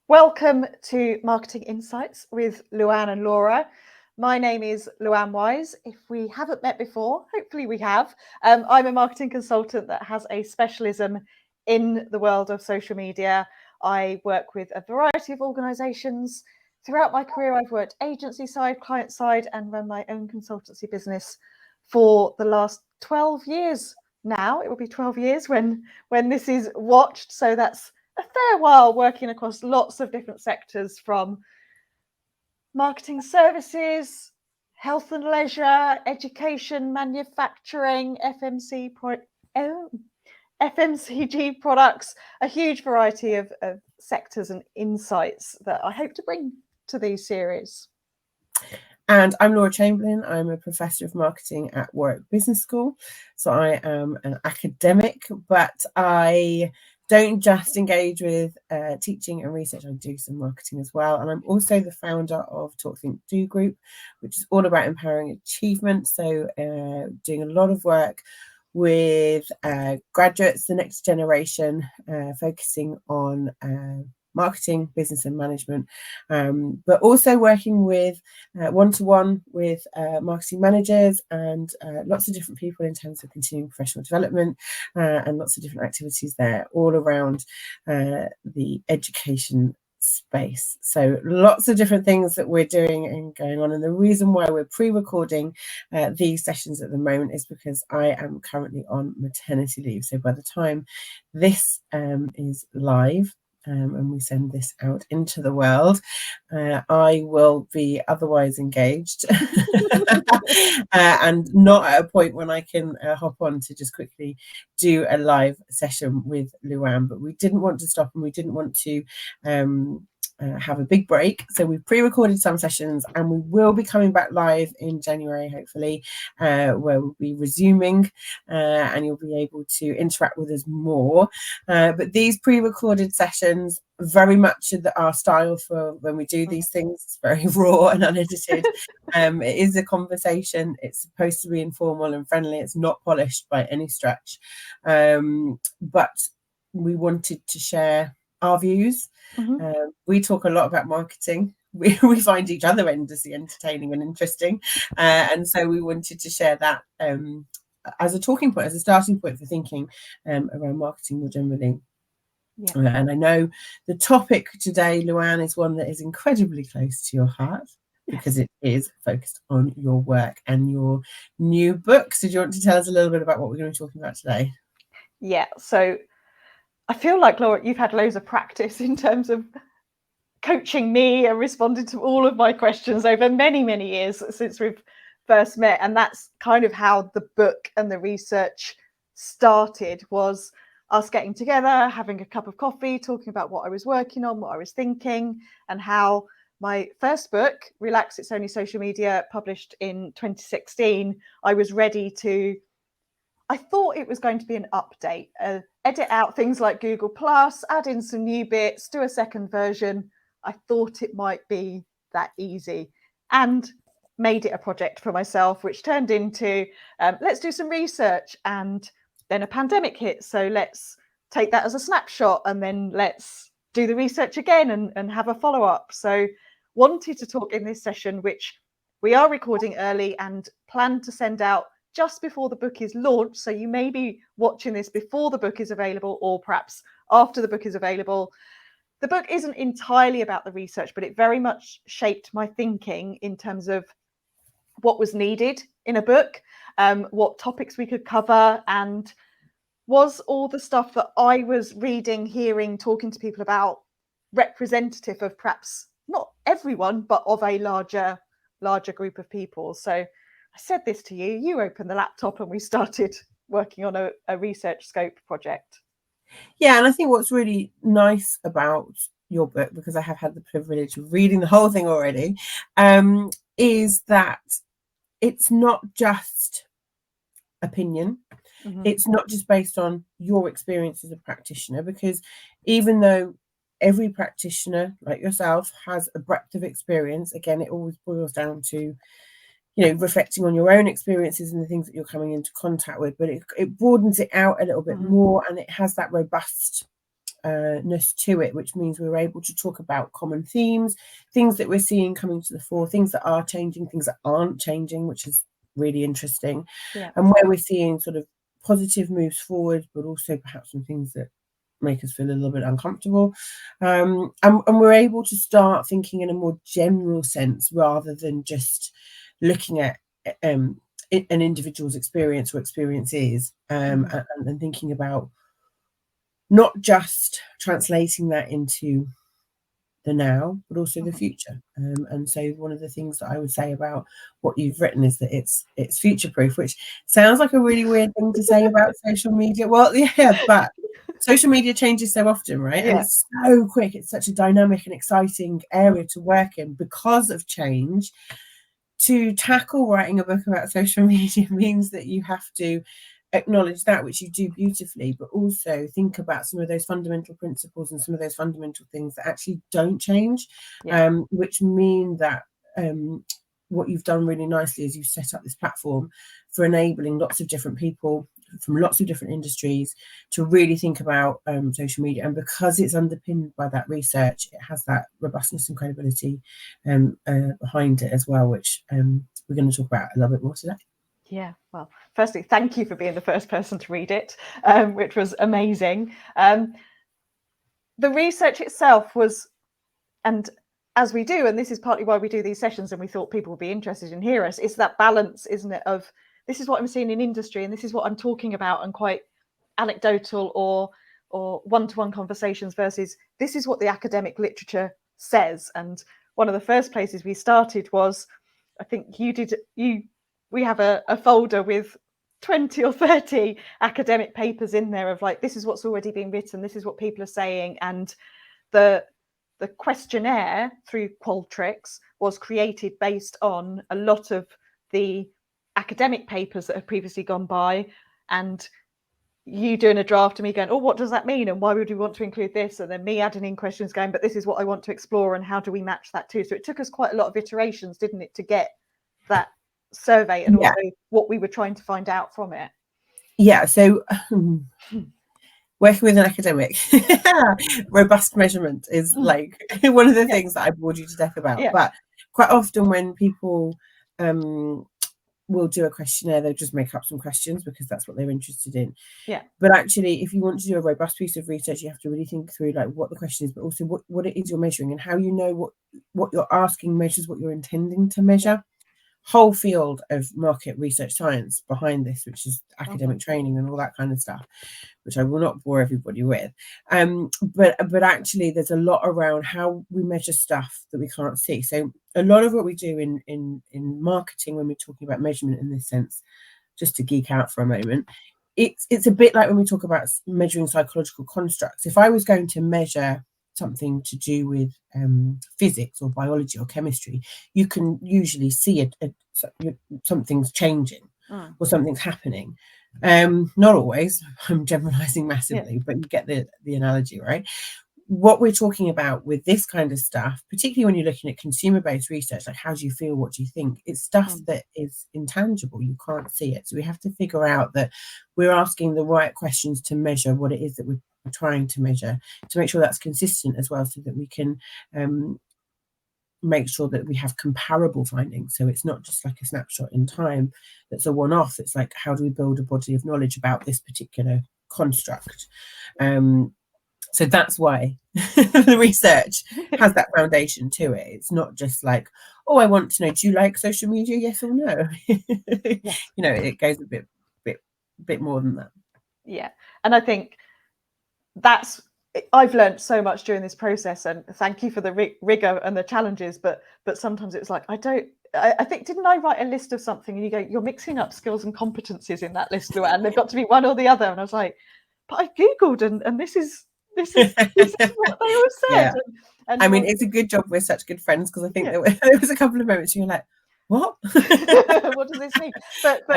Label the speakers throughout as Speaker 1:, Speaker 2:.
Speaker 1: Welcome to Marketing Insights with Luan and Laura. My name is Luan Wise. If we haven't met before, hopefully we have. I'm a marketing consultant that has a specialism in the world of social media. I work with a variety of organisations. Throughout my career, I've worked agency side, client side, and run my own consultancy business for the last 12 years now. It will be 12 years when this is watched. So that's a fair while working across lots of different sectors, from marketing services, health and leisure, education, manufacturing, FMCG products, a huge variety of sectors and insights that I hope to bring to these series.
Speaker 2: And I'm Laura Chamberlain. I'm a Professor of Marketing at Warwick Business School. So I am an academic, but I don't just engage with teaching and research. I do some marketing as well. And I'm also the founder of Talk, Think, Do Group, which is all about empowering achievement. So doing a lot of work with graduates, the next generation, focusing on marketing, business and management, but also working with one-to-one with marketing managers and lots of different people in terms of continuing professional development and lots of different activities there all around the education space. So lots of different things that we're doing and going on. And the reason why we're pre-recording these sessions at the moment is because I am currently on maternity leave. So by the time this is live, and we send this out into the world, I will be otherwise engaged and not at a point when I can hop on to just quickly do a live session with Luan. But we didn't want to stop, and we didn't want to have a big break, so we've pre-recorded some sessions, and we will be coming back live in January, hopefully, where we'll be resuming, and you'll be able to interact with us more. But these pre-recorded sessions very much our style for when we do these things. It's very raw and unedited. It is a conversation. It's supposed to be informal and friendly. It's not polished by any stretch, but we wanted to share our views. We talk a lot about marketing. We find each other endlessly entertaining and interesting, and so we wanted to share that as a talking point, as a starting point for thinking around marketing more generally. Yeah. And I know the topic today, Luan, is one that is incredibly close to your heart, because it is focused on your work and your new book. So do you want to tell us a little bit about what we're going to be talking about today?
Speaker 1: Yeah, so I feel like, Laura, you've had loads of practice in terms of coaching me and responding to all of my questions over many, many years since we've first met. And that's kind of how the book and the research started, was us getting together, having a cup of coffee, talking about what I was working on, what I was thinking, and how my first book, Relax, It's Only Social Media, published in 2016, I was ready to, I thought it was going to be an update, edit out things like Google Plus, add in some new bits, do a second version. I thought it might be that easy, and made it a project for myself, which turned into let's do some research. And then a pandemic hit, so let's take that as a snapshot, and then let's do the research again and have a follow-up. So wanted to talk in this session, which we are recording early and plan to send out just before the book is launched. So you may be watching this before the book is available, or perhaps after the book is available. The book isn't entirely about the research, but it very much shaped my thinking in terms of what was needed in a book, what topics we could cover, and was all the stuff that I was reading, hearing, talking to people about representative of perhaps not everyone, but of a larger group of people. So I said this to you, you opened the laptop, and we started working on a research scope project.
Speaker 2: Yeah, and I think what's really nice about your book, because I have had the privilege of reading the whole thing already, is that it's not just opinion. It's not just based on your experience as a practitioner, because even though every practitioner like yourself has a breadth of experience, again, it always boils down to, you know, reflecting on your own experiences and the things that you're coming into contact with, but it broadens it out a little bit more, and it has that robust to it, which means we're able to talk about common themes, things that we're seeing coming to the fore, things that are changing, things that aren't changing, which is really interesting, and where we're seeing sort of positive moves forward, but also perhaps some things that make us feel a little bit uncomfortable, and we're able to start thinking in a more general sense rather than just looking at an individual's experience or experiences, and thinking about not just translating that into the now, but also the future. And so one of the things that I would say about what you've written is that it's future proof, which sounds like a really weird thing to say about social media. Well, yeah, but social media changes so often, right? And it's so quick. It's such a dynamic and exciting area to work in because of change. To tackle writing a book about social media means that you have to acknowledge that, which you do beautifully, but also think about some of those fundamental principles and some of those fundamental things that actually don't change, which mean that what you've done really nicely is you've set up this platform for enabling lots of different people from lots of different industries to really think about social media. And because it's underpinned by that research, it has that robustness and credibility behind it as well, which we're going to talk about a little bit more today.
Speaker 1: Yeah, well, firstly, thank you for being the first person to read it, which was amazing. The research itself was, and as we do, and this is partly why we do these sessions and we thought people would be interested in hear us, it's that balance, isn't it, of this is what I'm seeing in industry and this is what I'm talking about, and quite anecdotal or one-to-one conversations versus this is what the academic literature says. And one of the first places we started was, I think we have a folder with 20 or 30 academic papers in there of like, this is what's already been written, this is what people are saying. And the questionnaire through Qualtrics was created based on a lot of the academic papers that have previously gone by, and you doing a draft and me going, oh, what does that mean? And why would we want to include this? And then me adding in questions going, but this is what I want to explore, and how do we match that too? So it took us quite a lot of iterations, didn't it, to get that survey and also what we were trying to find out from it.
Speaker 2: Yeah, so working with an academic, robust measurement is like one of the things that I bored you to death about. But quite often when people will do a questionnaire, they'll just make up some questions because that's what they're interested in. But actually, if you want to do a robust piece of research, you have to really think through like what the question is, but also what it is you're measuring, and how you know what you're asking measures what you're intending to measure. Whole field of market research science behind this, which is academic training and all that kind of stuff, which I will not bore everybody with. But actually, there's a lot around how we measure stuff that we can't see. So a lot of what we do in marketing, when we're talking about measurement in this sense, just to geek out for a moment, it's a bit like when we talk about measuring psychological constructs. If I was going to measure something to do with physics or biology or chemistry, you can usually see something's changing or something's happening. Not always, I'm generalizing massively, but you get the analogy, right? What we're talking about with this kind of stuff, particularly when you're looking at consumer-based research, like how do you feel, what do you think, it's stuff that is intangible, you can't see it. So we have to figure out that we're asking the right questions to measure what it is that we're trying to measure, to make sure that's consistent as well, so that we can make sure that we have comparable findings. So it's not just like a snapshot in time that's a one-off. It's like, how do we build a body of knowledge about this particular construct? So that's why the research has that foundation to it. It's not just like, oh, I want to know, do you like social media, yes or no? You know, it goes a bit more than that. Yeah.
Speaker 1: And I think I've learned so much during this process, and thank you for the rigor and the challenges, but sometimes it's like, I think, didn't I write a list of something and you go, you're mixing up skills and competencies in that list, Luan, and they've got to be one or the other. And I was like, but I googled and this is what they all said. And
Speaker 2: I mean, it's a good job we're such good friends, because I think there was a couple of moments you're like, what?
Speaker 1: What does this mean? But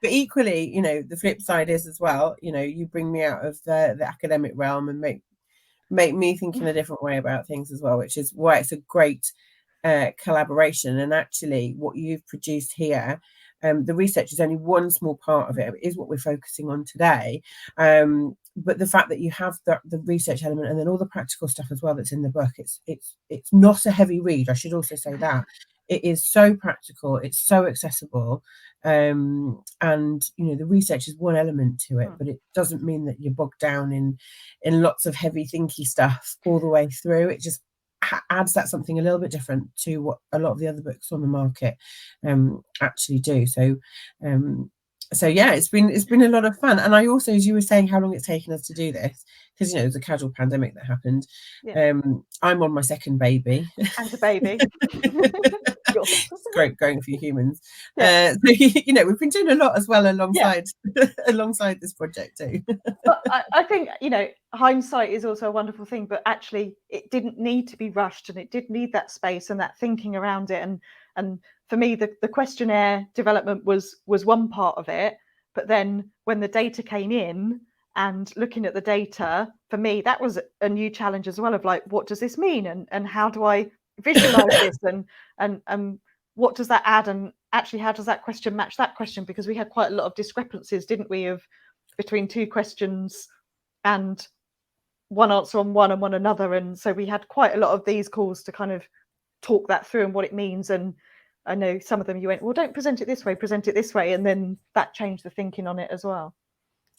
Speaker 2: equally, you know, the flip side is as well, you know, you bring me out of the academic realm and make me think in a different way about things as well, which is why it's a great collaboration. And actually what you've produced here The research is only one small part of it. It is what we're focusing on today. But the fact that you have the research element and then all the practical stuff as well that's in the book, it's not a heavy read. I should also say that. It is so practical, it's so accessible, and the research is one element to it, but it doesn't mean that you're bogged down in lots of heavy thinky stuff all the way through. It just adds that something a little bit different to what a lot of the other books on the market actually do. So yeah, it's been a lot of fun. And I also, as you were saying, how long it's taken us to do this, because it was a casual pandemic that happened. I'm on my second baby.
Speaker 1: And a baby.
Speaker 2: It's great growing a few humans. So we've been doing a lot as well alongside this project too.
Speaker 1: But I think hindsight is also a wonderful thing, but actually it didn't need to be rushed, and it did need that space and that thinking around it. And for me, the questionnaire development was one part of it, but then when the data came in and looking at the data, for me that was a new challenge as well, of like, what does this mean, and how do I visualize this, and what does that add, and actually how does that question match that question, because we had quite a lot of discrepancies, didn't we, between two questions and one answer on one and one another. And so we had quite a lot of these calls to kind of talk that through and what it means. And I know some of them you went, well, don't present it this way, present it this way, and then that changed the thinking on it as well.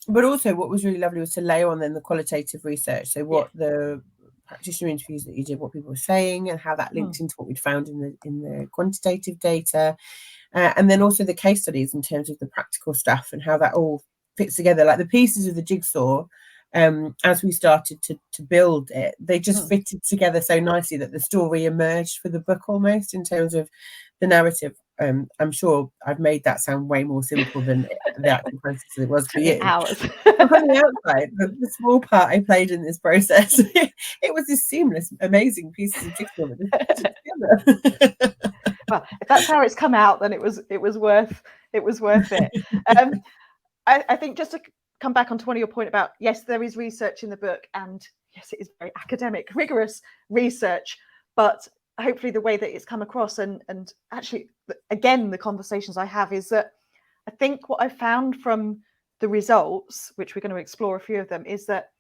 Speaker 2: But also what was really lovely was to layer on then the qualitative research, so what the practitioner interviews that you did, what people were saying, and how that linked into what we'd found in the quantitative data, and then also the case studies in terms of the practical stuff and how that all fits together, like the pieces of the jigsaw. As we started to build it, they just fitted together so nicely that the story emerged for the book almost in terms of the narrative. I'm sure I've made that sound way more simple than the actual process it was for you.
Speaker 1: Hours.
Speaker 2: From the outside, the small part I played in this process, it was this seamless, amazing pieces of jigsaw that just fitted together.
Speaker 1: Well, if that's how it's come out, then it was worth it. I think, just to come back onto one of your point about, yes, there is research in the book, and yes, it is very academic, rigorous research, but hopefully the way that it's come across, and actually, again, the conversations I have, is that I think what I found from the results, which we're going to explore a few of them, is that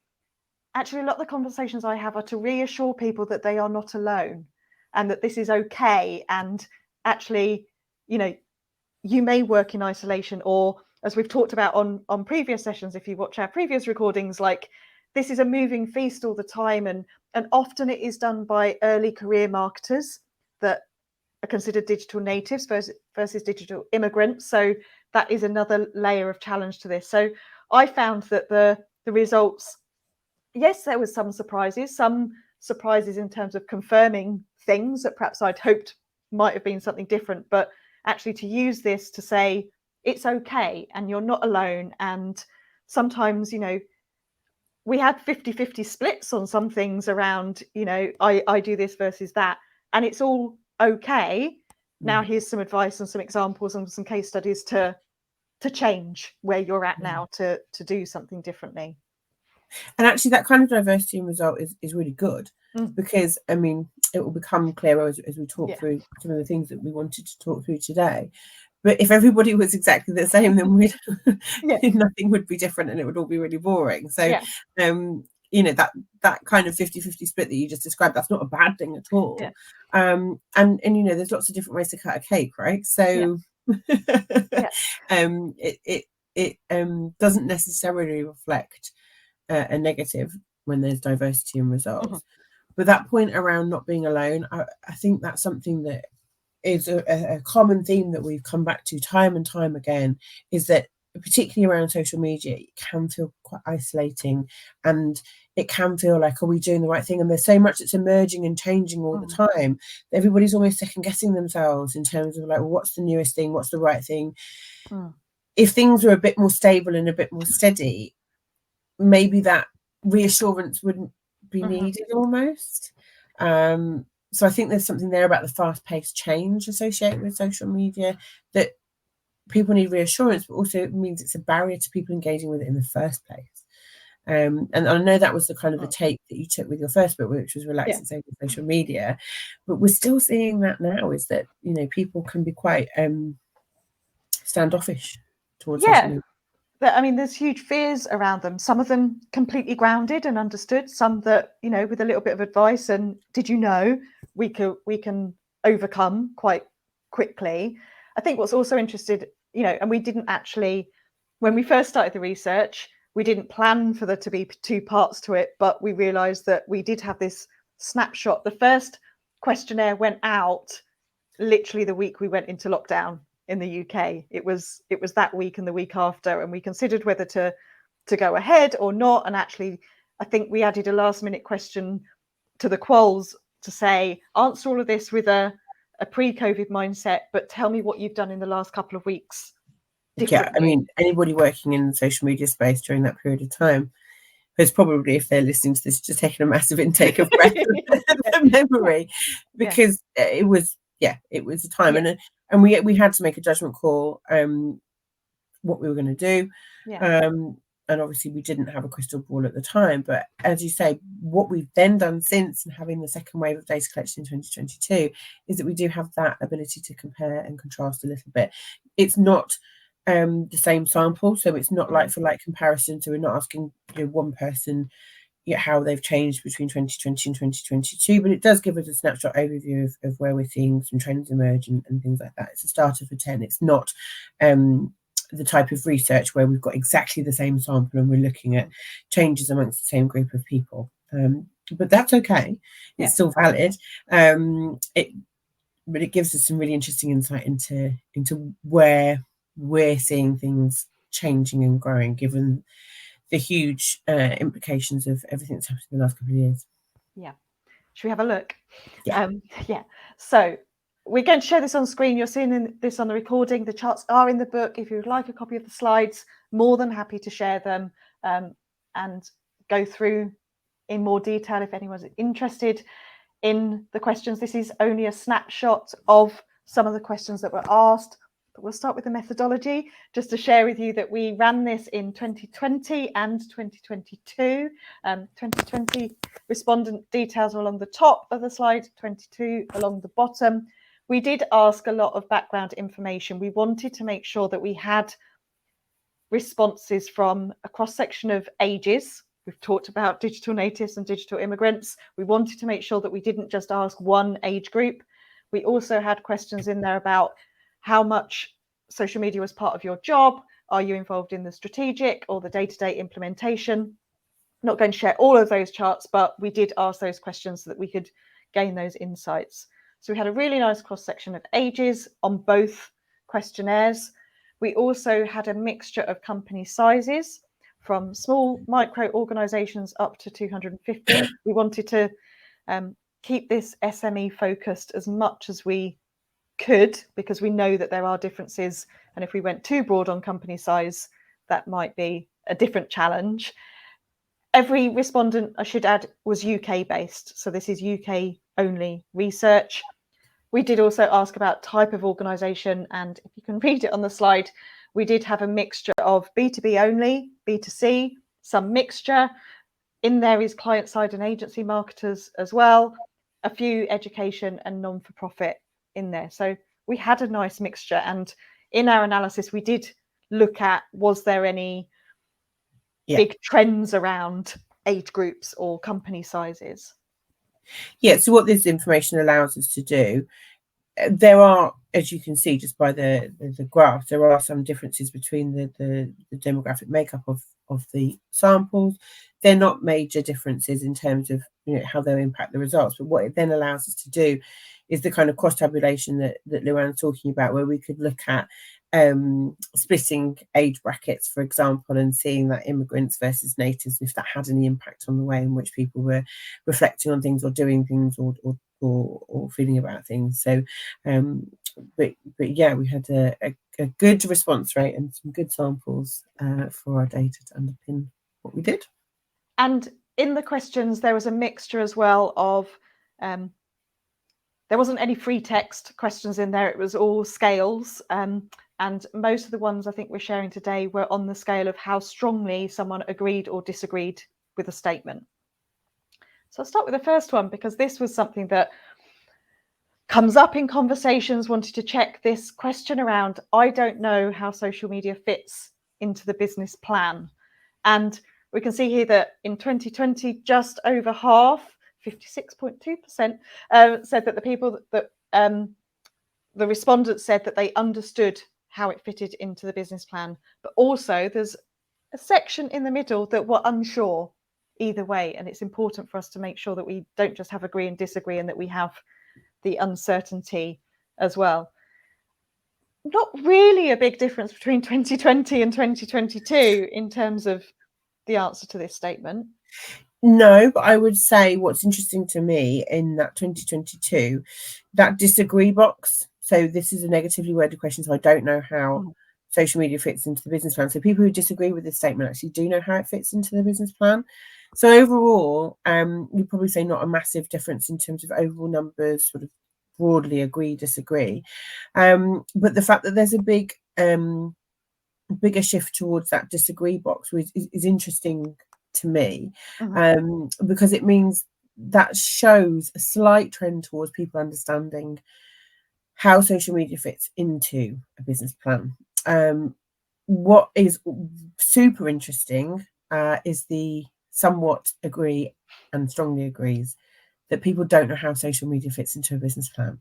Speaker 1: actually a lot of the conversations I have are to reassure people that they are not alone and that this is okay. And actually, you may work in isolation, or as we've talked about on previous sessions, if you watch our previous recordings, like, this is a moving feast all the time, and often it is done by early career marketers that are considered digital natives versus digital immigrants. So that is another layer of challenge to this. So I found that the results, yes, there was some surprises in terms of confirming things that perhaps I'd hoped might have been something different, but actually to use this to say it's okay and you're not alone. And sometimes, we had 50-50 splits on some things around, I do this versus that, and it's all okay. Now here's some advice and some examples and some case studies to change where you're at now, to do something differently.
Speaker 2: And actually that kind of diversity in result is really good, because I mean, it will become clearer as we talk through some of the things that we wanted to talk through today. But if everybody was exactly the same, then nothing would be different, and it would all be really boring. So that kind of 50-50 split that you just described, that's not a bad thing at all. And there's lots of different ways to cut a cake, right? So it doesn't necessarily reflect a negative when there's diversity in results. But that point around not being alone, I think that's something that is a common theme that we've come back to time and time again, is that particularly around social media, it can feel quite isolating, and it can feel like, are we doing the right thing? And there's so much that's emerging and changing all the time. Everybody's almost second guessing themselves in terms of like, well, what's the newest thing? What's the right thing? If things are a bit more stable and a bit more steady, maybe that reassurance wouldn't be needed almost. So I think there's something there about the fast-paced change associated with social media, that people need reassurance, but also it means it's a barrier to people engaging with it in the first place. And I know that was the kind of the take that you took with your first book, which was relaxing social media, but we're still seeing that now, is that people can be quite standoffish towards social media.
Speaker 1: I mean, there's huge fears around them. Some of them completely grounded and understood. Some that, you know, with a little bit of advice and did you know, we can overcome quite quickly. I think what's also interested, you know, and we didn't actually, when we first started the research, we didn't plan for there to be 2 parts to it, but we realised that we did have this snapshot. The first questionnaire went out literally the week we went into lockdown in the UK. It was that week and the week after, and we considered whether to go ahead or not. And actually, I think we added a last minute question to the quals to say, answer all of this with a pre-COVID mindset, but tell me what you've done in the last couple of weeks.
Speaker 2: Yeah, I mean, anybody working in the social media space during that period of time has probably, if they're listening to this, just taken a massive intake of breath and memory, because it was a time, and we had to make a judgment call what we were going to do, and obviously we didn't have a crystal ball at the time. But as you say, what we've then done since, and having the second wave of data collection in 2022, is that we do have that ability to compare and contrast a little bit. It's not the same sample, so it's not like for like comparison, so we're not asking, you know, one person how they've changed between 2020 and 2022, but it does give us a snapshot overview of where we're seeing some trends emerge and things like that. It's a starter for 10. It's not the type of research where we've got exactly the same sample and we're looking at changes amongst the same group of people, but that's okay. It's still valid. But it gives us some really interesting insight into where we're seeing things changing and growing, given the huge implications of everything that's happened in the last couple of years.
Speaker 1: Yeah. Should we have a look? So we're going to show this on screen. You're seeing this on the recording. The charts are in the book. If you would like a copy of the slides, more than happy to share them and go through in more detail if anyone's interested in the questions. This is only a snapshot of some of the questions that were asked, but we'll start with the methodology, just to share with you that we ran this in 2020 and 2022. 2020 respondent details are along the top of the slide, 22 along the bottom. We did ask a lot of background information. We wanted to make sure that we had responses from a cross-section of ages. We've talked about digital natives and digital immigrants. We wanted to make sure that we didn't just ask one age group. We also had questions in there about how much social media was part of your job. Are you involved in the strategic or the day-to-day implementation? I'm not going to share all of those charts, but we did ask those questions so that we could gain those insights. So we had a really nice cross-section of ages on both questionnaires. We also had a mixture of company sizes, from small micro organizations up to 250. We wanted to keep this SME focused as much as we could, because we know that there are differences, and if we went too broad on company size, that might be a different challenge. Every respondent, I should add, was UK based, so this is UK only research. We did also ask about type of organization, and if you can read it on the slide, we did have a mixture of B2B only, B2C, some mixture. In there is client side and agency marketers as well, a few education and non-for-profit in there. So we had a nice mixture, and in our analysis we did look at, was there any big trends around age groups or company sizes?
Speaker 2: So what this information allows us to do, there are, as you can see just by the graph, there are some differences between the demographic makeup of the samples. They're not major differences in terms of, you know, how they'll impact the results, but what it then allows us to do is the kind of cross tabulation that Luan's talking about, where we could look at splitting age brackets, for example, and seeing that immigrants versus natives, if that had any impact on the way in which people were reflecting on things or doing things or feeling about things. So but yeah, we had a good response rate and some good samples for our data to underpin what we did.
Speaker 1: And in the questions there was a mixture as well of there wasn't any free text questions in there, it was all scales, and most of the ones I think we're sharing today were on the scale of how strongly someone agreed or disagreed with a statement. So I'll start with the first one, because this was something that comes up in conversations, wanted to check this question around, I don't know how social media fits into the business plan. And we can see here that in 2020, just over half, 56.2%, said that the people that the respondents said that they understood how it fitted into the business plan. But also there's a section in the middle that were unsure either way. And it's important for us to make sure that we don't just have agree and disagree, and that we have the uncertainty as well. Not really a big difference between 2020 and 2022 in terms of the answer to this statement.
Speaker 2: No, but I would say what's interesting to me in that 2022, that disagree box. So this is a negatively worded question, so I don't know how social media fits into the business plan. So people who disagree with this statement actually do know how it fits into the business plan. So overall, you'd probably say not a massive difference in terms of overall numbers, sort of broadly agree, disagree. But the fact that there's a bigger shift towards that disagree box is interesting to me, because it means that shows a slight trend towards people understanding how social media fits into a business plan. What is super interesting is the somewhat agree and strongly agrees that people don't know how social media fits into a business plan.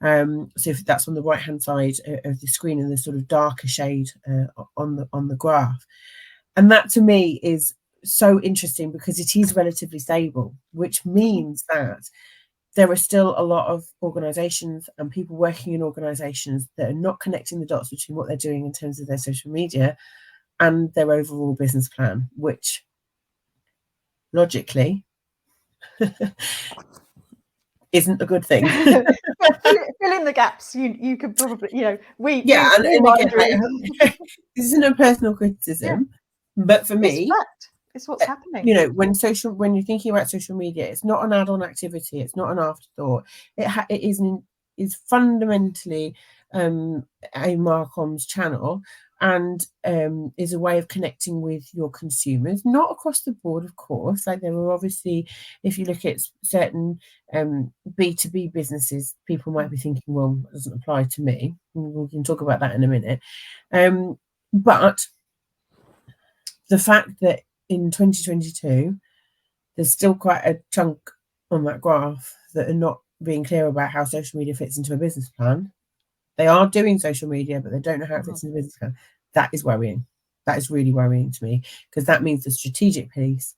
Speaker 2: So if that's on the right hand side of the screen in the sort of darker shade on the graph, and that to me is so interesting because it is relatively stable, which means that there are still a lot of organisations and people working in organisations that are not connecting the dots between what they're doing in terms of their social media and their overall business plan, which logically isn't a good thing.
Speaker 1: Fill in the gaps. You could probably, and
Speaker 2: again, this isn't a personal criticism, but for me,
Speaker 1: it's fact. It's what's happening.
Speaker 2: When you're thinking about social media, it's not an add-on activity. It's not an afterthought. It is fundamentally a Marcom's channel, and is a way of connecting with your consumers, not across the board, of course. Like, there are obviously, if you look at certain B2B businesses, people might be thinking, well, it doesn't apply to me. We can talk about that in a minute. But the fact that in 2022, there's still quite a chunk on that graph that are not being clear about how social media fits into a business plan. They are doing social media, but they don't know how it fits in the business plan. That is worrying. That is really worrying to me, because that means the strategic piece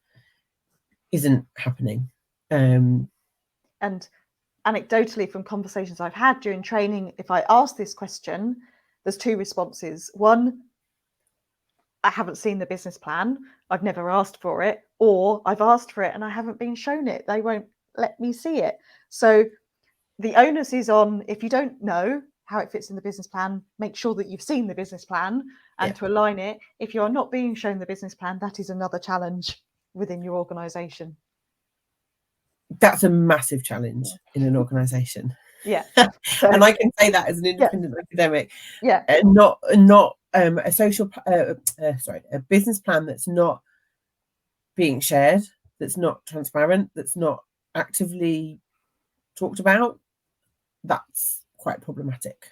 Speaker 2: isn't happening.
Speaker 1: And anecdotally, from conversations I've had during training, if I ask this question, there's two responses. One, I haven't seen the business plan, I've never asked for it, or I've asked for it and I haven't been shown it. They won't let me see it. So the onus is on, if you don't know how it fits in the business plan, make sure that you've seen the business plan and to align it. If you are not being shown the business plan, that is another challenge within your organisation.
Speaker 2: That's a massive challenge in an organisation.
Speaker 1: Yeah.
Speaker 2: And I can say that as an independent academic.
Speaker 1: Yeah.
Speaker 2: And not a social a business plan that's not being shared, that's not transparent, that's not actively talked about. That's quite problematic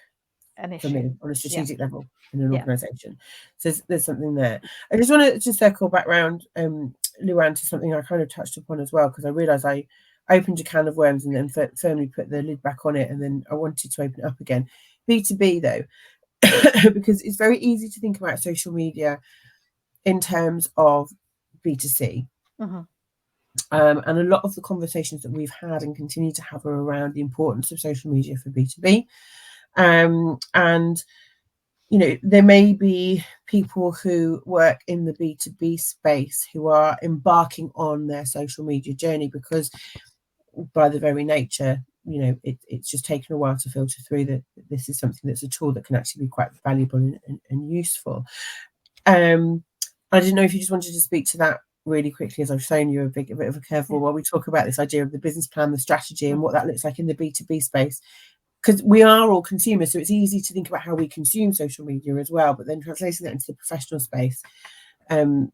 Speaker 2: for me on a strategic level in an organisation. So there's something there. I just want to circle back around, Luan, to something I kind of touched upon as well, because I realised I opened a can of worms and then firmly put the lid back on it, and then I wanted to open it up again. B2B though, because it's very easy to think about social media in terms of B2C. And a lot of the conversations that we've had and continue to have are around the importance of social media for B2B. And, there may be people who work in the B2B space who are embarking on their social media journey because, by the very nature, it's just taken a while to filter through that this is something that's a tool that can actually be quite valuable and useful. I didn't know if you just wanted to speak to that really quickly, as I've shown you a bit of a curveball while we talk about this idea of the business plan, the strategy, and what that looks like in the B2B space. Because we are all consumers, so it's easy to think about how we consume social media as well, but then translating that into the professional space. Do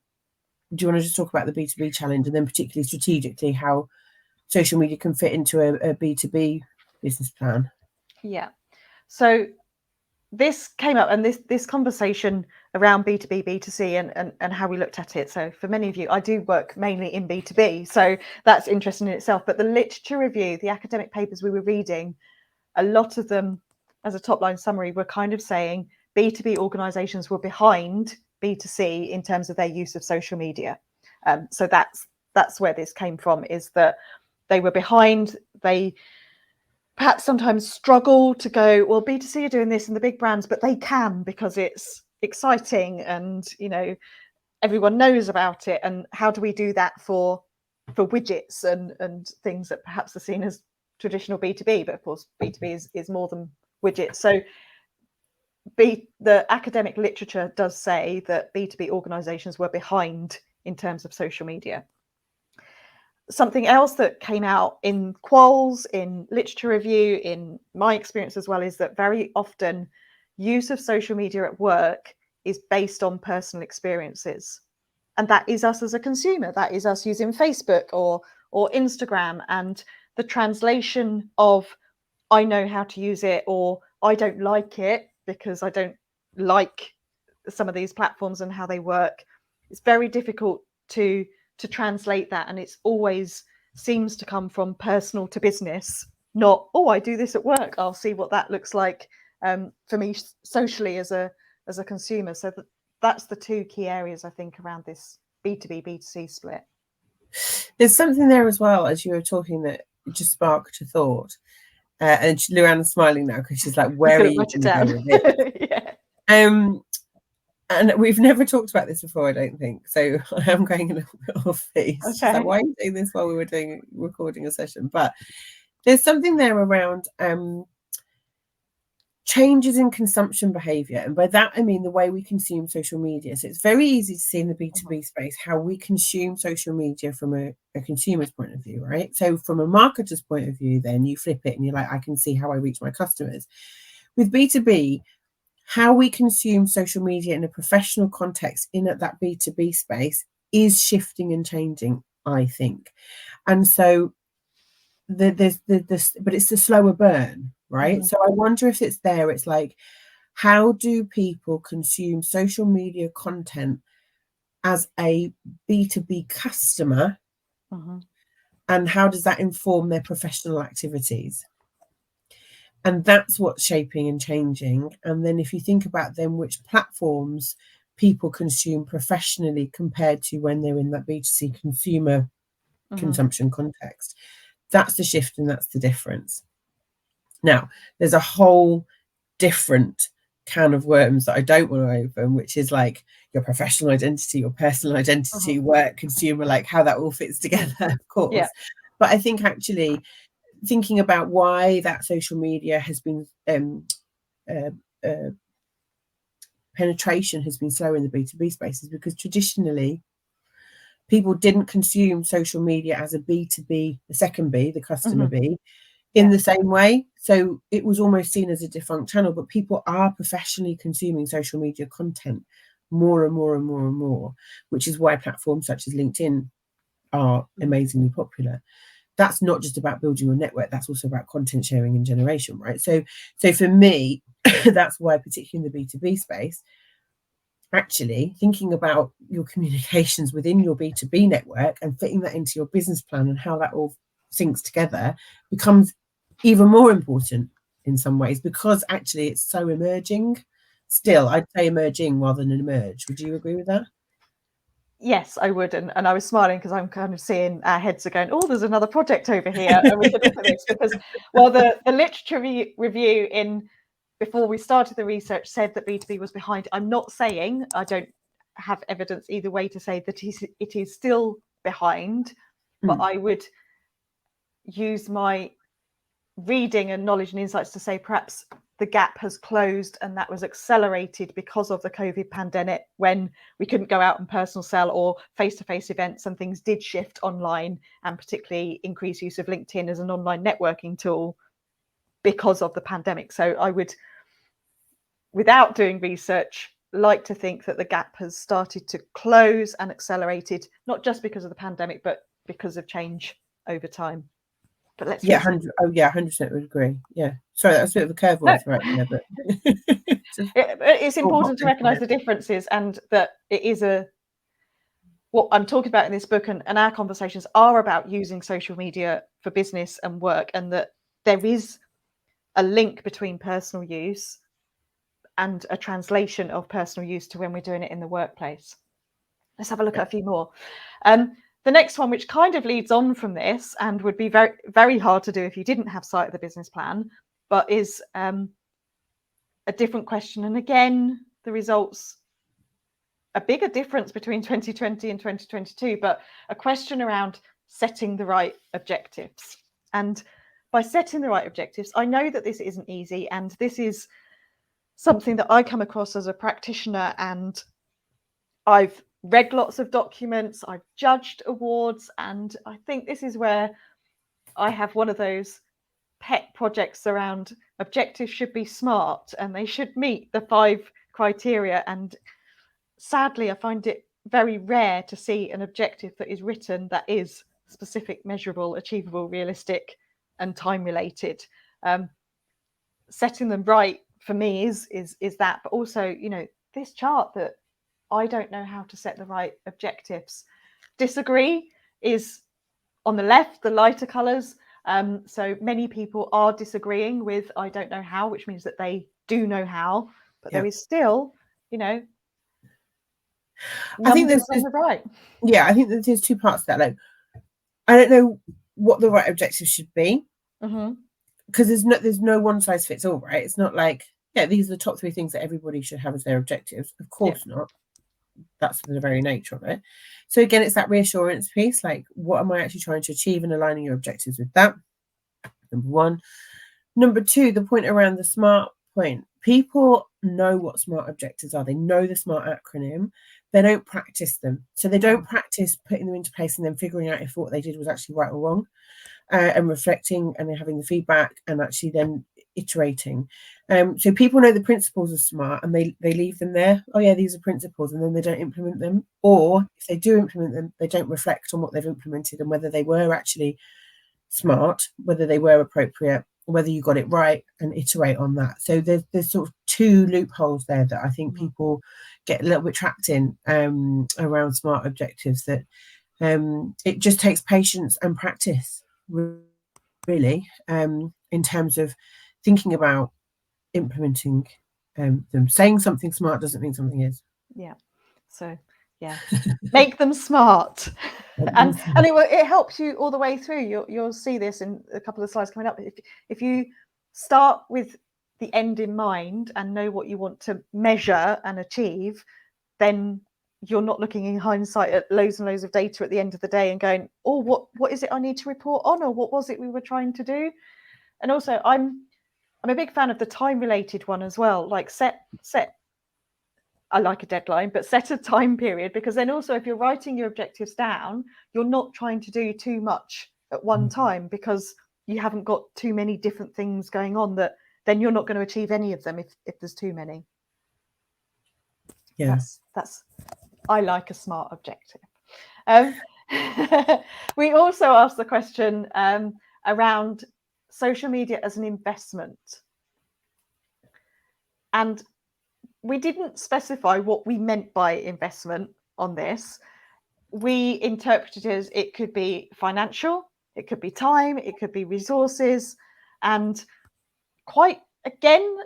Speaker 2: you want to just talk about the B2B challenge, and then particularly strategically how social media can fit into a B2B business plan?
Speaker 1: Yeah. So this came up, and this conversation around B2B, B2C, and how we looked at it. So for many of you, I do work mainly in B2B, so that's interesting in itself. But the literature review, the academic papers we were reading, a lot of them, as a top line summary, were kind of saying B2B organizations were behind B2C in terms of their use of social media. So that's where this came from, is that they were behind. They perhaps sometimes struggle to go, well, B2C are doing this and the big brands, but they can because it's exciting and, you know, everyone knows about it. And how do we do that for widgets and things that perhaps are seen as traditional B2B? But of course, B2B is more than widgets. So the academic literature does say that B2B organizations were behind in terms of social media. Something else that came out in quals, in literature review, in my experience as well, is that very often use of social media at work is based on personal experiences. And that is us as a consumer. That is us using Facebook or Instagram. And the translation of I know how to use it, or I don't like it because I don't like some of these platforms and how they work, it's very difficult to translate that, and it's always seems to come from personal to business, not I do this at work, I'll see what that looks like for me socially as a consumer. So that's the two key areas I think around this B2B B2C split.
Speaker 2: There's something there as well, as you were talking, that just sparked a thought, and Luan's smiling now because she's like, where are you going to go with it? Yeah. And we've never talked about this before, I don't think. So I am going a little bit off piece. Okay. She's like, why are you doing this while we were recording a session? But there's something there around changes in consumption behaviour. And by that, I mean the way we consume social media. So it's very easy to see in the B2B space how we consume social media from a consumer's point of view, right? So from a marketer's point of view, then you flip it and you're like, I can see how I reach my customers. With B2B, how we consume social media in a professional context in that B2B space is shifting and changing, I think. And so but it's the slower burn, right? Mm-hmm. So I wonder if it's there. It's like, how do people consume social media content as a B2B customer? Mm-hmm. And how does that inform their professional activities? And that's what's shaping and changing. And then if you think about then which platforms people consume professionally compared to when they're in that B2C consumer consumption context, that's the shift and that's the difference. Now, there's a whole different can of worms that I don't want to open, which is like your professional identity, your personal identity, work, consumer, like how that all fits together, of course. Yeah. But I think actually thinking about why that social media has been penetration has been slower in the B2B space is because traditionally people didn't consume social media as a B2B, the second B, the customer B, in the same way. So it was almost seen as a defunct channel, but people are professionally consuming social media content more and more and more and more, which is why platforms such as LinkedIn are amazingly popular. That's not just about building your network, that's also about content sharing and generation, right? So for me, that's why, particularly in the B2B space, actually thinking about your communications within your B2B network and fitting that into your business plan and how that all syncs together becomes even more important in some ways, because actually it's so emerging still. I'd say emerging rather than emerge. Would you agree with that?
Speaker 1: Yes, I would. And I was smiling because I'm kind of seeing our heads are going, there's another project over here. And we could look at this because, well, the literature review before we started the research said that B2B was behind. I'm not saying, I don't have evidence either way to say that it is still behind, but I would use my reading and knowledge and insights to say perhaps the gap has closed, and that was accelerated because of the COVID pandemic, when we couldn't go out and personal sell or face-to-face events, and things did shift online, and particularly increased use of LinkedIn as an online networking tool because of the pandemic. So I would, without doing research, like to think that the gap has started to close and accelerated, not just because of the pandemic, but because of change over time. But let's
Speaker 2: Yeah,
Speaker 1: face it.
Speaker 2: 100% would agree. Yeah, sorry, that was a bit of a curveball to throw out there, but
Speaker 1: It's important to recognise the differences, and that it is what I'm talking about in this book, and our conversations are about using social media for business and work, and that there is a link between personal use and a translation of personal use to when we're doing it in the workplace. Let's have a look at a few more. The next one, which kind of leads on from this and would be very, very hard to do if you didn't have sight of the business plan, but is a different question. And again, the results, a bigger difference between 2020 and 2022, but a question around setting the right objectives. And by setting the right objectives, I know that this isn't easy, and this is something that I come across as a practitioner, and I've read lots of documents, I've judged awards, and I think this is where I have one of those pet projects around objectives should be smart and they should meet the 5 criteria. And sadly, I find it very rare to see an objective that is written that is specific, measurable, achievable, realistic, and time related. Setting them right for me is that, but also, you know, this chart that I don't know how to set the right objectives. Disagree is on the left, the lighter colours. So many people are disagreeing with I don't know how, which means that they do know how, but there is still, you know,
Speaker 2: I think there's
Speaker 1: on the right.
Speaker 2: Yeah, I think that there's 2 parts to that. Like, I don't know what the right objective should be, because there's no one size fits all, right? It's not like, yeah, these are the top 3 things that everybody should have as their objectives. Of course not. That's the very nature of it. So again, it's that reassurance piece, like, what am I actually trying to achieve, and aligning your objectives with that, number 1. Number 2, the point around the SMART point. People know what SMART objectives are. They know the SMART acronym. They don't practice them. So they don't practice putting them into place and then figuring out if what they did was actually right or wrong, and reflecting and then having the feedback and actually then iterating. So people know the principles of SMART and they leave them there. Oh yeah, these are principles, and then they don't implement them. Or if they do implement them, they don't reflect on what they've implemented and whether they were actually smart, whether they were appropriate, whether you got it right, and iterate on that. So there's sort of 2 loopholes there that I think people get a little bit trapped in around SMART objectives, that it just takes patience and practice, really, in terms of thinking about implementing them. Saying something smart doesn't mean something is.
Speaker 1: Yeah. So yeah, make them smart. And it helps you all the way through. You'll see this in a couple of slides coming up. If you start with the end in mind and know what you want to measure and achieve, then you're not looking in hindsight at loads and loads of data at the end of the day and going, oh, what is it I need to report on, or what was it we were trying to do? And also, I'm a big fan of the time related one as well. Like set. I like a deadline, but set a time period, because then also if you're writing your objectives down, you're not trying to do too much at one time, because you haven't got too many different things going on, that then you're not going to achieve any of them if there's too many.
Speaker 2: Yeah.
Speaker 1: That's I like a SMART objective. We also asked the question around social media as an investment. And we didn't specify what we meant by investment on this. We interpreted it as it could be financial, it could be time, it could be resources, and quite, again,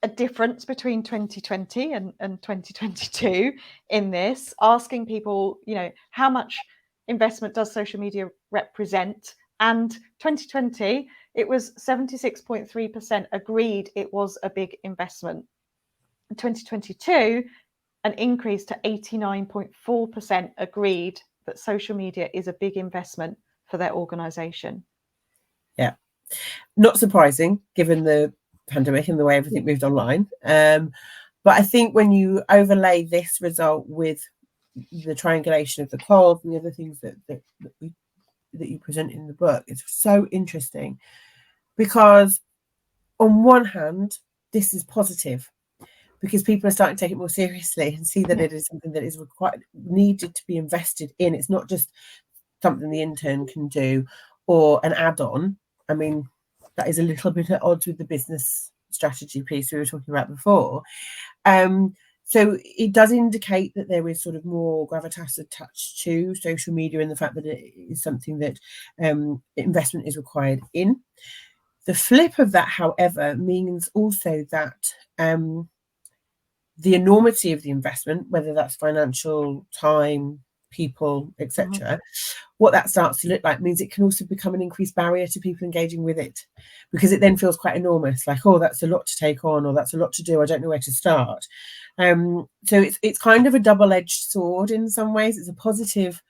Speaker 1: a difference between 2020 and 2022 in this, asking people, you know, how much investment does social media represent? And 2020, it was 76.3% agreed it was a big investment. In 2022, an increase to 89.4% agreed that social media is a big investment for their organisation.
Speaker 2: Yeah, not surprising given the pandemic and the way everything moved online. But I think when you overlay this result with the triangulation of the calls and the other things that you present in the book, it's so interesting, because on one hand, this is positive, because people are starting to take it more seriously and see that it is something that is needed to be invested in. It's not just something the intern can do or an add-on. I mean, that is a little bit at odds with the business strategy piece we were talking about before. So it does indicate that there is sort of more gravitas attached to social media, and the fact that it is something that investment is required in. The flip of that, however, means also that the enormity of the investment, whether that's financial, time, people, etc., what that starts to look like means it can also become an increased barrier to people engaging with it, because it then feels quite enormous, like, oh, that's a lot to take on, or that's a lot to do, I don't know where to start. So it's kind of a double-edged sword in some ways. It's a positive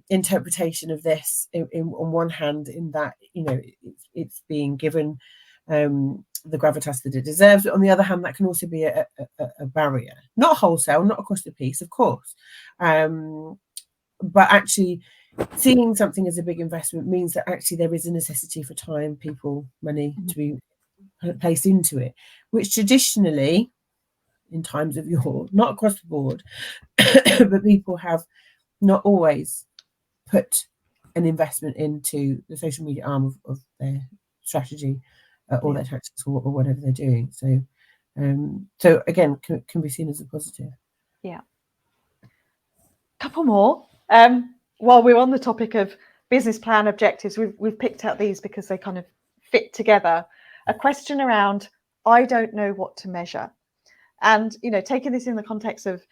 Speaker 2: interpretation of this on one hand, in that, you know, it's being given the gravitas that it deserves, but on the other hand, that can also be a barrier, not wholesale, not across the piece, of course, but actually seeing something as a big investment means that actually there is a necessity for time, people, money to be placed into it, which traditionally, in times of yore, not across the board, but people have not always put an investment into the social media arm of their strategy or their tactics, or whatever they're doing. So so again, can be seen as a positive.
Speaker 1: Yeah. Couple more. While we're on the topic of business plan objectives, we've picked out these because they kind of fit together. A question around, I don't know what to measure. And, you know, taking this in the context of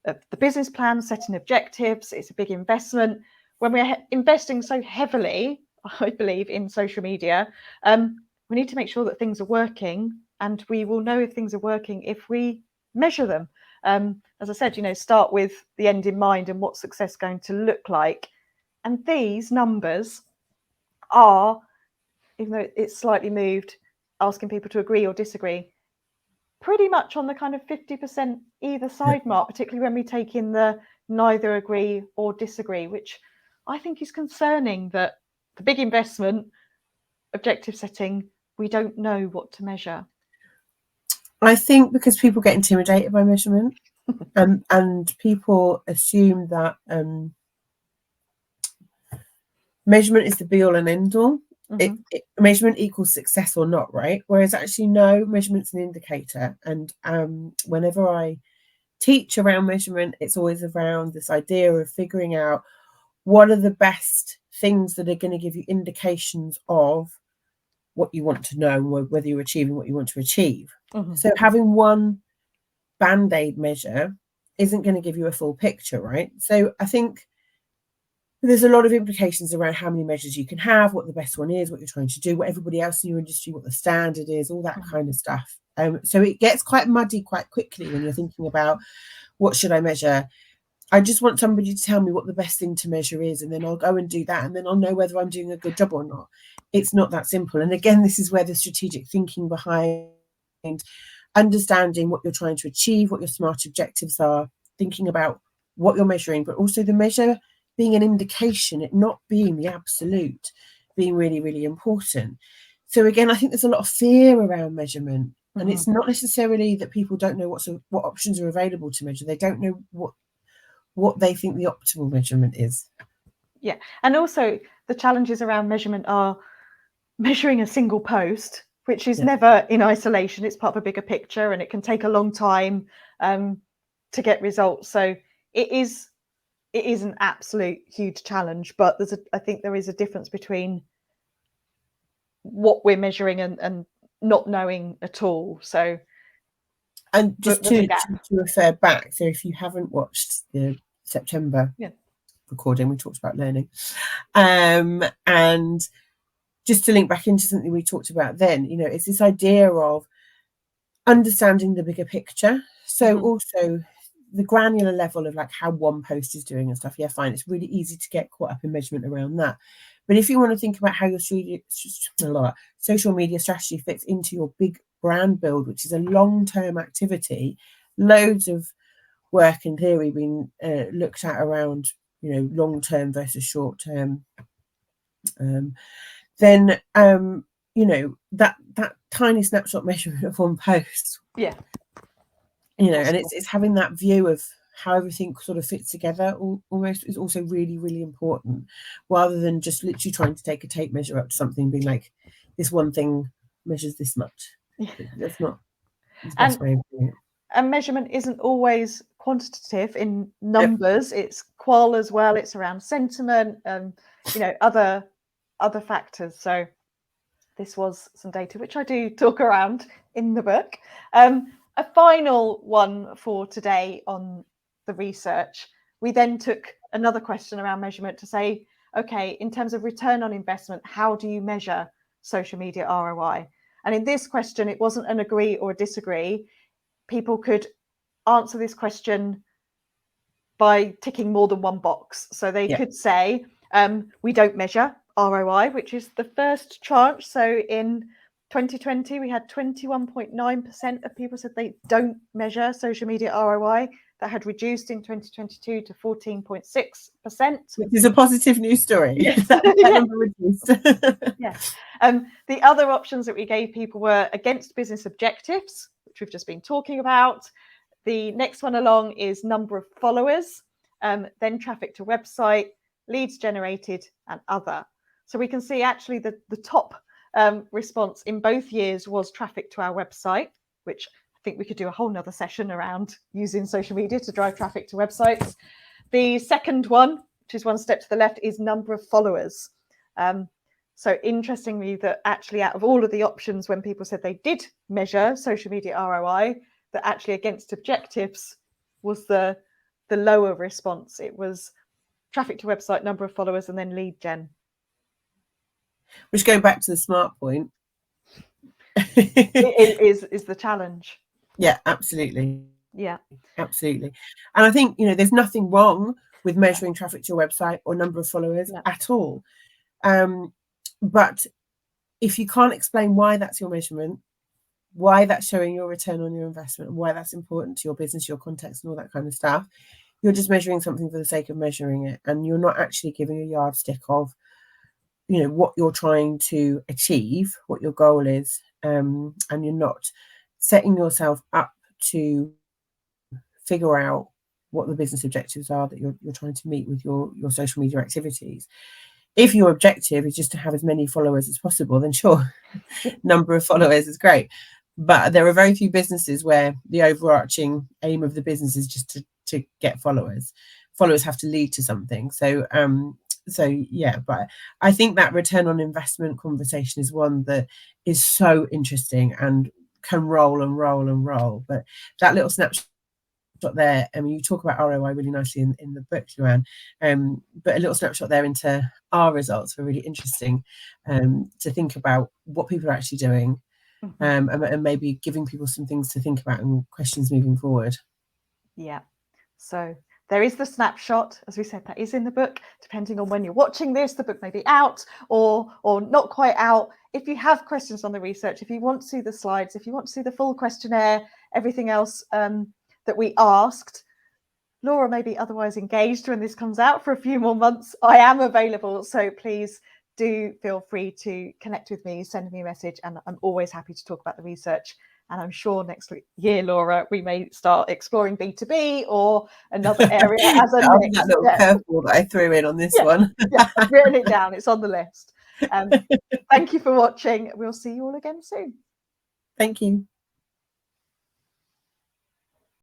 Speaker 1: the business plan, setting objectives, it's a big investment. When we're investing so heavily, I believe, in social media, we need to make sure that things are working, and we will know if things are working if we measure them. As I said, you know, start with the end in mind and what's success going to look like. And these numbers are, even though it's slightly moved, asking people to agree or disagree, pretty much on the kind of 50% either side mark, particularly when we take in the neither agree or disagree, which I think is concerning, that the big investment, objective setting, we don't know what to measure.
Speaker 2: I think because people get intimidated by measurement, and people assume that measurement is the be all and end all. Measurement equals success or not, right? Whereas actually, no, measurement's an indicator. And whenever I teach around measurement, it's always around this idea of figuring out what are the best things that are going to give you indications of what you want to know, whether you're achieving what you want to achieve. So having one band-aid measure isn't going to give you a full picture, right? So I think there's a lot of implications around how many measures you can have, what the best one is, what you're trying to do, what everybody else in your industry, what the standard is, all that kind of stuff. So it gets quite muddy quite quickly when you're thinking about, what should I measure? I just want somebody to tell me what the best thing to measure is, and then I'll go and do that, and then I'll know whether I'm doing a good job or not. It's not that simple. And again, this is where the strategic thinking behind understanding what you're trying to achieve, what your smart objectives are, thinking about what you're measuring, but also the measure being an indication, it not being the absolute, being really, really important. So again, I think there's a lot of fear around measurement, and it's not necessarily that people don't know what options are available to measure. They don't know what they think the optimal measurement is.
Speaker 1: Yeah, and also the challenges around measurement are measuring a single post, which is never in isolation. It's part of a bigger picture, and it can take a long time to get results. So it is an absolute huge challenge, but I think there is a difference between what we're measuring and not knowing at all. So,
Speaker 2: and just to refer back, so if you haven't watched the September recording, we talked about learning, and just to link back into something we talked about then, you know, it's this idea of understanding the bigger picture. So also the granular level of like how one post is doing and stuff. Yeah, fine. It's really easy to get caught up in measurement around that. But if you want to think about how your social media strategy fits into your big brand build, which is a long-term activity, loads of work in theory being looked at around, you know, long-term versus short-term, then you know, that tiny snapshot measurement of one post, you know, and it's having that view of how everything sort of fits together almost is also really, really important, rather than just literally trying to take a tape measure up to something, being like, this one thing measures this much. That's not the best way of doing it.
Speaker 1: And measurement isn't always quantitative in numbers. Yep. It's qual as well. It's around sentiment and other factors. So this was some data which I do talk around in the book. A final one for today on the research. We then took another question around measurement to say, okay, in terms of return on investment, how do you measure social media ROI? And in this question, it wasn't an agree or disagree. People could answer this question by ticking more than one box. So they could say, we don't measure ROI, which is the first tranche. So in 2020, we had 21.9% of people said they don't measure social media ROI. That had reduced in 2022 to 14.6%.
Speaker 2: Which is a positive news story.
Speaker 1: Yes.
Speaker 2: That number reduced.
Speaker 1: Yes. The other options that we gave people were against business objectives, which we've just been talking about. The next one along is number of followers, then traffic to website, leads generated, and other. So we can see actually the top response in both years was traffic to our website, which I think we could do a whole nother session around using social media to drive traffic to websites. The second one, which is one step to the left, is number of followers. So interestingly, that actually out of all of the options, when people said they did measure social media ROI, that actually against objectives was the lower response. It was traffic to website, number of followers, and then lead gen.
Speaker 2: Which, going back to the smart point,
Speaker 1: it is the challenge.
Speaker 2: Yeah, absolutely.
Speaker 1: Yeah,
Speaker 2: absolutely. And I think, there's nothing wrong with measuring traffic to your website or number of followers at all. But if you can't explain why that's your measurement, why that's showing your return on your investment, why that's important to your business, your context, and all that kind of stuff, you're just measuring something for the sake of measuring it, and you're not actually giving a yardstick of what you're trying to achieve, what your goal is, and you're not setting yourself up to figure out what the business objectives are that you're trying to meet with your social media activities. If your objective is just to have as many followers as possible, then sure, number of followers is great. But there are very few businesses where the overarching aim of the business is just to get followers. Followers have to lead to something. So yeah, but I think that return on investment conversation is one that is so interesting and can roll and roll and roll. But that little snapshot there, I mean, you talk about ROI really nicely in the book, Luan, but a little snapshot there into our results were really interesting, to think about what people are actually doing, and maybe giving people some things to think about and questions moving forward.
Speaker 1: Yeah, so there is the snapshot, as we said, that is in the book. Depending on when you're watching this, the book may be out or not quite out. If you have questions on the research, if you want to see the slides, if you want to see the full questionnaire, everything else that we asked, Laura may be otherwise engaged when this comes out for a few more months. I am available, so please do feel free to connect with me, send me a message, and I'm always happy to talk about the research. And I'm sure next year, Laura, we may start exploring B2B or another area as a next
Speaker 2: that little curveball that I threw in on this one.
Speaker 1: Yeah, I've written it down. It's on the list. Thank you for watching. We'll see you all again soon.
Speaker 2: Thank you.